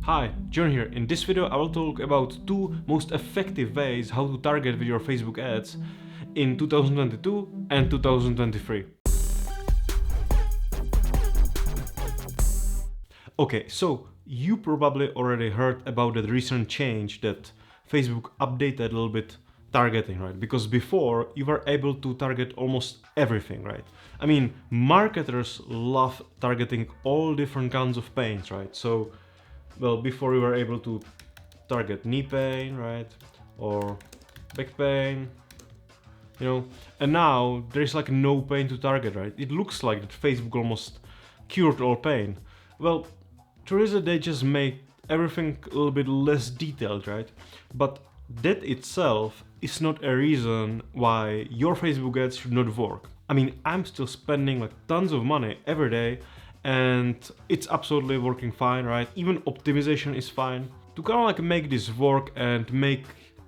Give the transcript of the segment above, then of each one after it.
Hi, John here. In this video I will talk about two most effective ways how to target with your Facebook ads in 2022 and 2023. Okay, so you probably already heard about that recent change that Facebook updated a little bit targeting, right? Because before you were able to target almost everything, right? I mean, marketers love targeting all different kinds of pains, right? So, well, before you were able to target knee pain, right? Or back pain, and now there's like no pain to target, right? It looks like that Facebook almost cured all pain. Well, Teresa, they just make everything a little bit less detailed, right? But that itself is not a reason why your Facebook ads should not work. I mean, I'm still spending like tons of money every day and it's absolutely working fine, right? Even optimization is fine. To kind of like make this work and make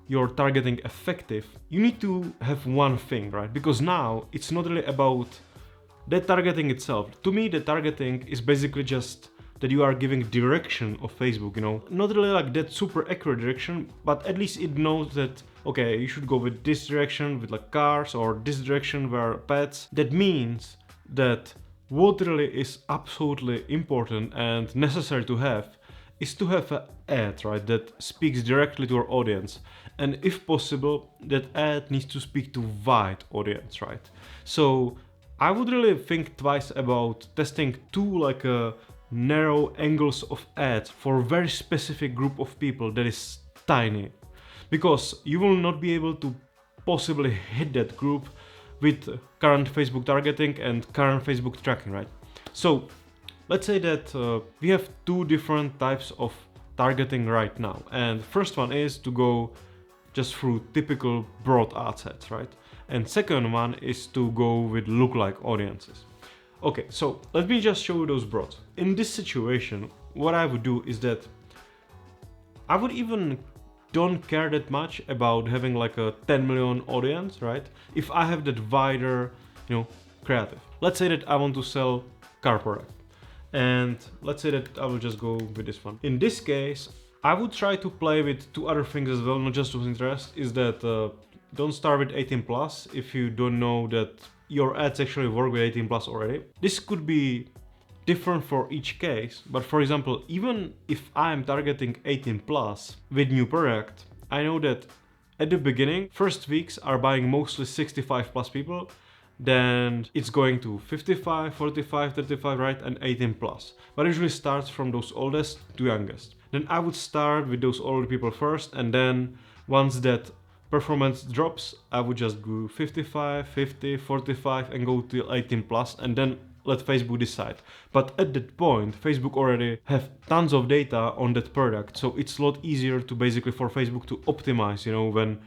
your targeting effective, you need to have one thing, right? Because now it's not really about the targeting itself. To me, the targeting is basically just that you are giving direction of Facebook, not really like that super accurate direction, but at least it knows that, okay, you should go with this direction with like cars or this direction where pets. That means that what really is absolutely important and necessary to have is to have an ad, right, that speaks directly to our audience. And if possible, that ad needs to speak to wide audience, right? So I would really think twice about testing two like narrow angles of ads for a very specific group of people that is tiny, because you will not be able to possibly hit that group with current Facebook targeting and current Facebook tracking, right? So let's say that we have two different types of targeting right now, and first one is to go just through typical broad ad sets, right? And second one is to go with lookalike audiences. Okay, so let me just show you those broads. In this situation, what I would do is that I would even don't care that much about having like a 10 million audience, right? If I have that wider, creative. Let's say that I want to sell car product, and let's say that I will just go with this one. In this case, I would try to play with two other things as well, not just to interest, is that don't start with 18 plus if you don't know that your ads actually work with 18 plus already. This could be different for each case, but for example, even if I'm targeting 18 plus with new product, I know that at the beginning, first weeks are buying mostly 65 plus people, then it's going to 55, 45, 35, right, and 18 plus. But it usually starts from those oldest to youngest. Then I would start with those older people first, and then once that performance drops, I would just go 55, 50, 45 and go to 18 plus, and then let Facebook decide. But at that point, Facebook already have tons of data on that product, so it's a lot easier to basically for Facebook to optimize, when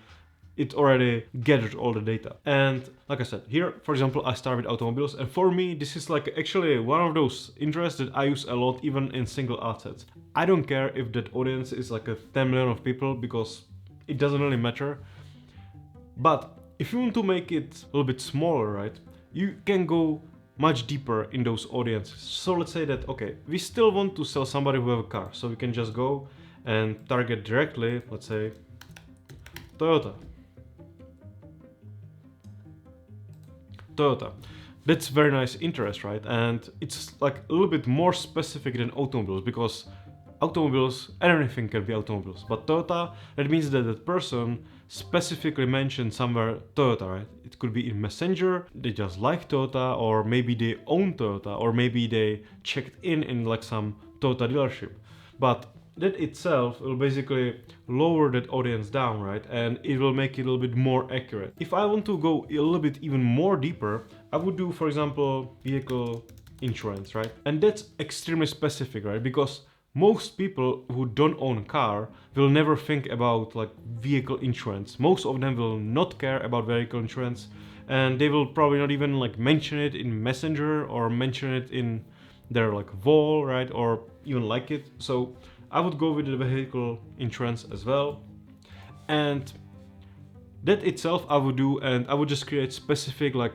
it already gathered all the data. And like I said, here, for example, I start with automobiles, and for me, this is like actually one of those interests that I use a lot, even in single ad sets. I don't care if that audience is like a 10 million of people, because it doesn't really matter. But if you want to make it a little bit smaller, right, you can go much deeper in those audiences. So let's say that, okay, we still want to sell somebody who have a car, so we can just go and target directly, let's say, Toyota. That's very nice interest, right? And it's like a little bit more specific than automobiles, because automobiles, anything can be automobiles, but Toyota, that means that that person specifically mentioned somewhere Toyota, right? It could be in Messenger, they just like Toyota, or maybe they own Toyota, or maybe they checked in like some Toyota dealership. But that itself will basically lower that audience down, right? And it will make it a little bit more accurate. If I want to go a little bit even more deeper, I would do, for example, vehicle insurance, right? And that's extremely specific, right? Because most people who don't own a car will never think about like vehicle insurance. Most of them will not care about vehicle insurance, and they will probably not even like mention it in Messenger or mention it in their like wall, right? Or even like it. So I would go with the vehicle insurance as well. And that itself I would do, and I would just create specific like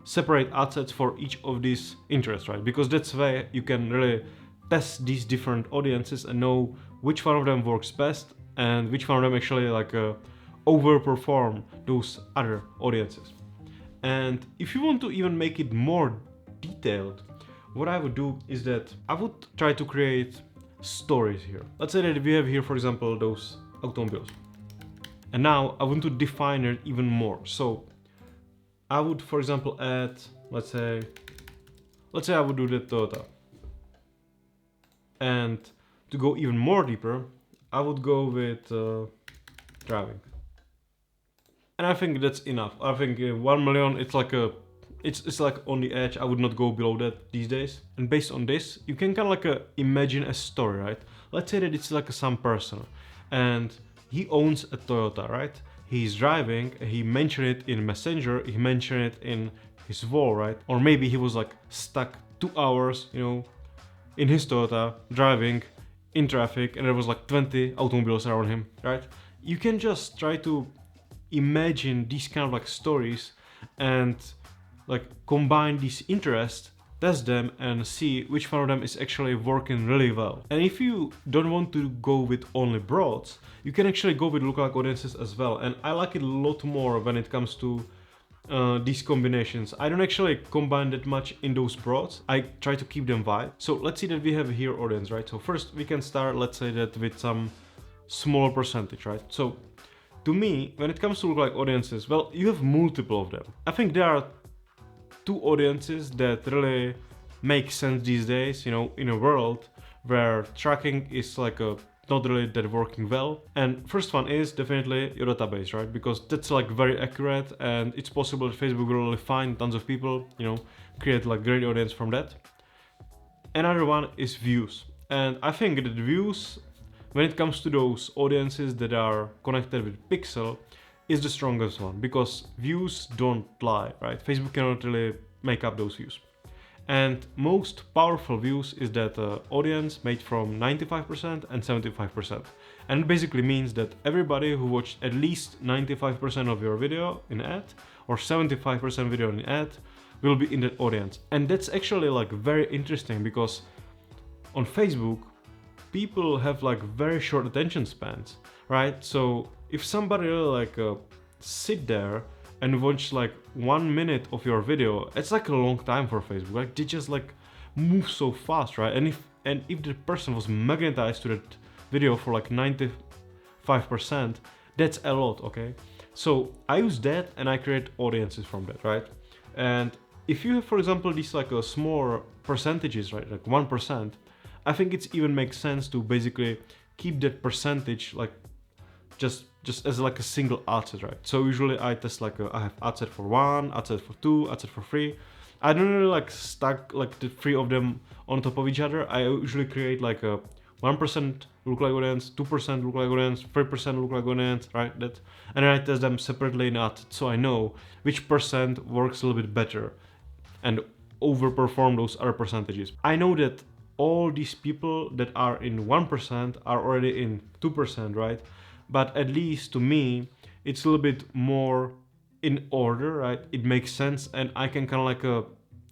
separate ad sets for each of these interests, right? Because that's why you can really test these different audiences and know which one of them works best and which one of them actually like overperform those other audiences. And if you want to even make it more detailed, what I would do is that I would try to create stories here. Let's say that we have here, for example, those automobiles. And now I want to define it even more. So I would, for example, add, let's say I would do the Toyota. And to go even more deeper, I would go with driving. And I think that's enough. I think 1 million, it's like it's like on the edge. I would not go below that these days. And based on this, you can kind of like imagine a story, right? Let's say that it's like some person and he owns a Toyota, right? He's driving, he mentioned it in Messenger, he mentioned it in his wall, right? Or maybe he was like stuck 2 hours, you know, in his Toyota driving in traffic and there was like 20 automobiles around him, right? You can just try to imagine these kind of like stories and like combine these interests, test them and see which one of them is actually working really well. And if you don't want to go with only broads, you can actually go with lookalike audiences as well. And I like it a lot more when it comes to these combinations. I don't actually combine that much in those broads. I try to keep them wide. So let's see that we have here audience, right? So first we can start, let's say that with some small percentage, right? So to me, when it comes to lookalike audiences, well, you have multiple of them. I think there are 2 audiences that really make sense these days, you know, in a world where tracking is like not really that working well. And first one is definitely your database, right? Because that's like very accurate and it's possible that Facebook will really find tons of people, you know, create like great audience from that. Another one is views. And I think that views, when it comes to those audiences that are connected with Pixel, is the strongest one because views don't lie, right? Facebook cannot really make up those views. And most powerful views is that audience made from 95% and 75%. And it basically means that everybody who watched at least 95% of your video in ad or 75% video in ad will be in that audience. And that's actually like very interesting because on Facebook, people have like very short attention spans, right? So if somebody like sit there and watch like 1 minute of your video, it's like a long time for Facebook. Like they just like move so fast, right? And if the person was magnetized to that video for like 95%, that's a lot, okay? So I use that and I create audiences from that, right? And if you have, for example, these like a small percentages, right, like 1%, I think it even makes sense to basically keep that percentage like just as like a single ad set, right? So usually I test like I have ad set for 1, ad set for 2, ad set for 3. I don't really like stack like the 3 of them on top of each other. I usually create like a 1% lookalike audience, 2% lookalike audience, 3% lookalike audience, right? That, and then I test them separately in ad, so I know which percent works a little bit better and overperform those other percentages. I know that all these people that are in 1% are already in 2%, right? But at least to me, it's a little bit more in order, right? It makes sense and I can kind of like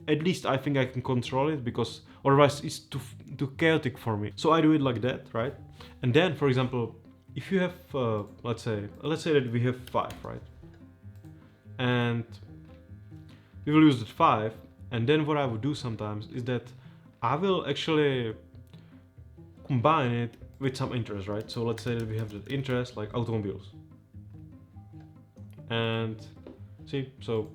at least I think I can control it because otherwise it's too chaotic for me. So I do it like that, right? And then, for example, if you have, let's say that we have 5, right? And we will use that 5. And then what I would do sometimes is that I will actually combine it with some interest, right? So let's say that we have that interest like automobiles. And see, so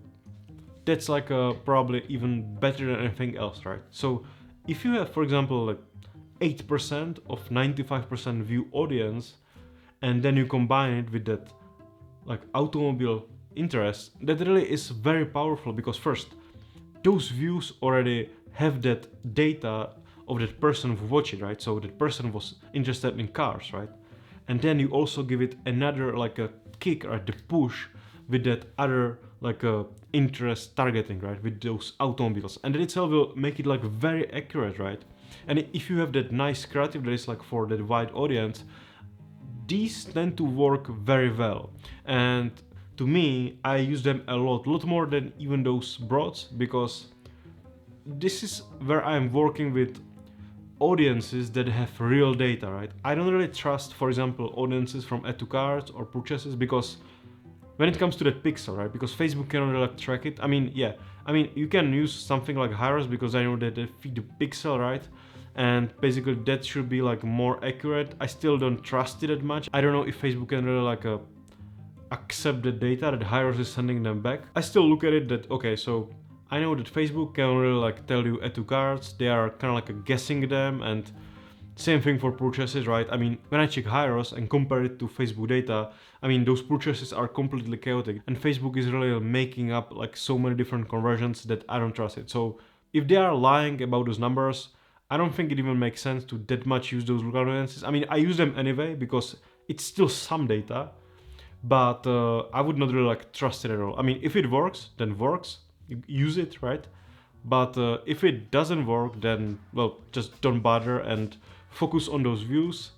that's like probably even better than anything else, right? So if you have, for example, like 8% of 95% view audience, and then you combine it with that like automobile interest, that really is very powerful because first, those views already have that data of that person who watched it, right? So that person was interested in cars, right? And then you also give it another like a kick or the push with that other like interest targeting, right? With those automobiles, and that itself will make it like very accurate, right? And if you have that nice creative that is like for that wide audience, these tend to work very well. And to me, I use them a lot more than even those broads because this is where I'm working with audiences that have real data, right? I don't really trust, for example, audiences from add to carts or purchases, because when it comes to that pixel, right? Because Facebook cannot really track it. I mean, yeah, I mean, you can use something like Hyros because I know that they feed the pixel, right? And basically that should be like more accurate. I still don't trust it that much. I don't know if Facebook can really like accept the data that Hyros is sending them back. I still look at it that, okay, so I know that Facebook can really like tell you add to carts. They are kind of like guessing them, and same thing for purchases, right? I mean, when I check Hyros and compare it to Facebook data, I mean, those purchases are completely chaotic, and Facebook is really making up like so many different conversions that I don't trust it. So if they are lying about those numbers, I don't think it even makes sense to that much use those lookalike audiences. I mean, I use them anyway because it's still some data, but I would not really like trust it at all. I mean, if it works, then works. Use it, right? But if it doesn't work, then, well, just don't bother and focus on those views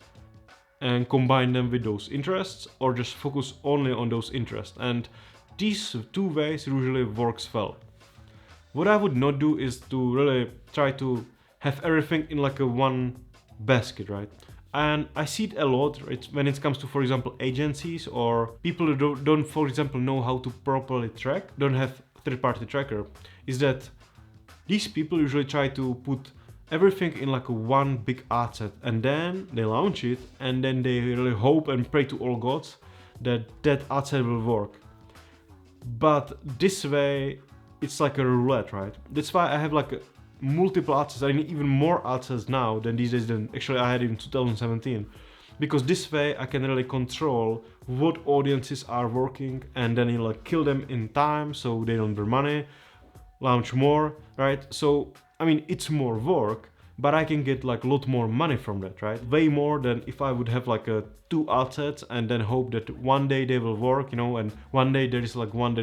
and combine them with those interests, or just focus only on those interests. And these two ways usually works well. What I would not do is to really try to have everything in like a one basket, right? And I see it a lot, right? When it comes to, for example, agencies or people who don't, for example, know how to properly track, don't have third-party tracker, is that these people usually try to put everything in like a one big ad set, and then they launch it, and then they really hope and pray to all gods that that ad set will work. But this way, it's like a roulette, right? That's why I have like multiple ad sets. I need even more ad sets now than these days than actually I had in 2017. Because this way I can really control what audiences are working, and then like kill them in time so they don't burn money, launch more, right? So I mean, it's more work, but I can get like a lot more money from that, right? Way more than if I would have like two ad sets and then hope that one day they will work, you know, and one day there is like one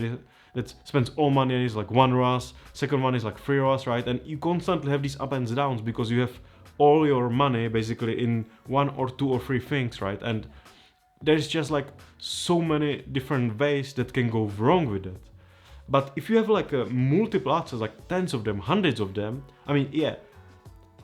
that spends all money and is like one ROAS, second one is like 3 ROAS, right? And you constantly have these up and downs because you have all your money basically in 1 or 2 or 3 things, right? And there's just like so many different ways that can go wrong with it. But if you have like multiple ads, like tens of them, hundreds of them, I mean, yeah,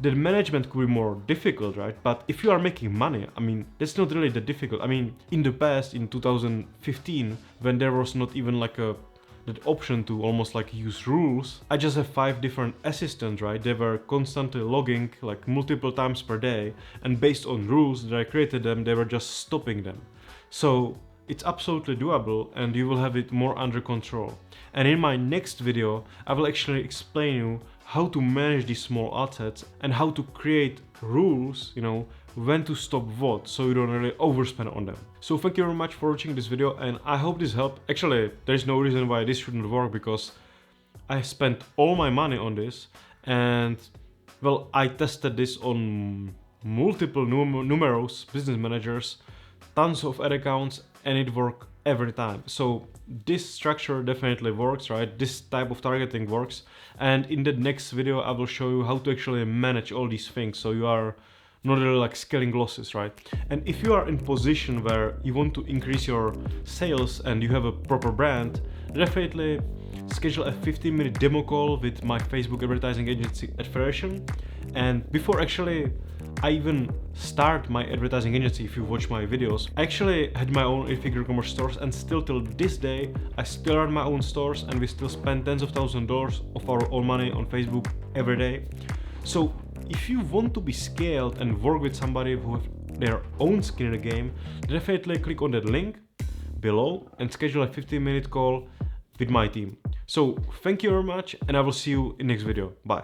the management could be more difficult, right? But if you are making money, I mean, that's not really that difficult. I mean, in the past, in 2015, when there was not even like that option to almost like use rules, I just have 5 different assistants, right? They were constantly logging like multiple times per day, and based on rules that I created them, they were just stopping them. So it's absolutely doable, and you will have it more under control. And in my next video, I will actually explain you how to manage these small ad sets and how to create rules, you know, when to stop what, so you don't really overspend on them. So thank you very much for watching this video, and I hope this helped. Actually, there's no reason why this shouldn't work, because I spent all my money on this, and well, I tested this on multiple numerous business managers, tons of ad accounts, and it worked every time. So this structure definitely works, right? This type of targeting works. And in the next video, I will show you how to actually manage all these things, so you are not really like scaling losses, right? And if you are in position where you want to increase your sales and you have a proper brand, definitely schedule a 15-minute demo call with my Facebook advertising agency at Federation. And before actually I even start my advertising agency, if you watch my videos, I actually had my own 8-figure e-commerce stores, and still till this day I still run my own stores, and we still spend tens of thousands of dollars of our own money on Facebook every day. So if you want to be scaled and work with somebody who have their own skin in the game, definitely click on that link below and schedule a 15-minute call with my team. So thank you very much, and I will see you in the next video. Bye.